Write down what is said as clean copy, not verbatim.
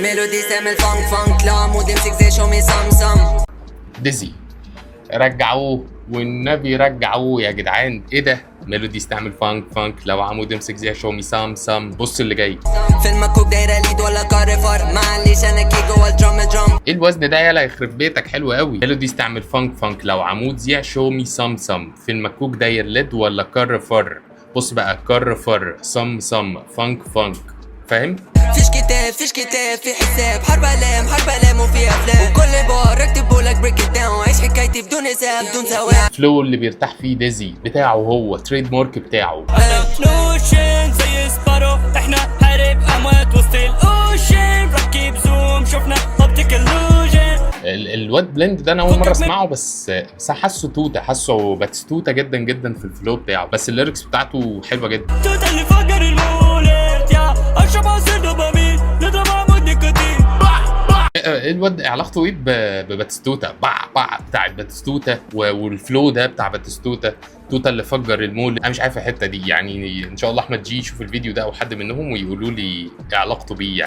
ميلودي تعمل فانك لا مود امسك زي شومي سام ديزي رجعوه والنبي رجعوه يا جدعان. ايه ده؟ ميلودي استعمل فانك لو عمود امسك زي شومي سام. بص اللي جاي في المكوك دايره ليد ولا كاريفار معليش انا كي جوه الدرام. ايه الوزن ده يالا يخرب بيتك؟ حلو قوي. ميلودي استعمل فانك لو عمود زي شومي سام. في المكوك داير ليد ولا كاريفار. بص بقى كاريفار سام فانك فاهم؟ فيش كتاب في حساب حرب علام وفي افلام وكل بار اكتبوا لك بريك ات داون عيش حكايتي بدون حساب بدون ثواب. فلو اللي بيرتاح فيه ديزي بتاعه هو تريد مارك بتاعه. نوشن زي سبارو احنا حارب اموات وسط الاوشن ركب زوم شفنا اوبتيك illusion. الواد بلند ده انا اول مره اسمعه بس حاسه توته، حاسه باتستوته جدا في الفلو بتاعه، بس الليركس بتاعته حلوه جدا. توتا اللي فجر المولد يا اشرب عصير دوبامين نضرب عمود نيكوتين. الواد علاقته ايه بباتستوتا بتاعت باتستوتا والفلو ده بتاع باتستوتا توتا اللي فجر المول. انا مش عارف الحته دي يعني، ان شاء الله احمد جي يشوف الفيديو ده او حد منهم ويقولوا لي ايه علاقته بيه يعني.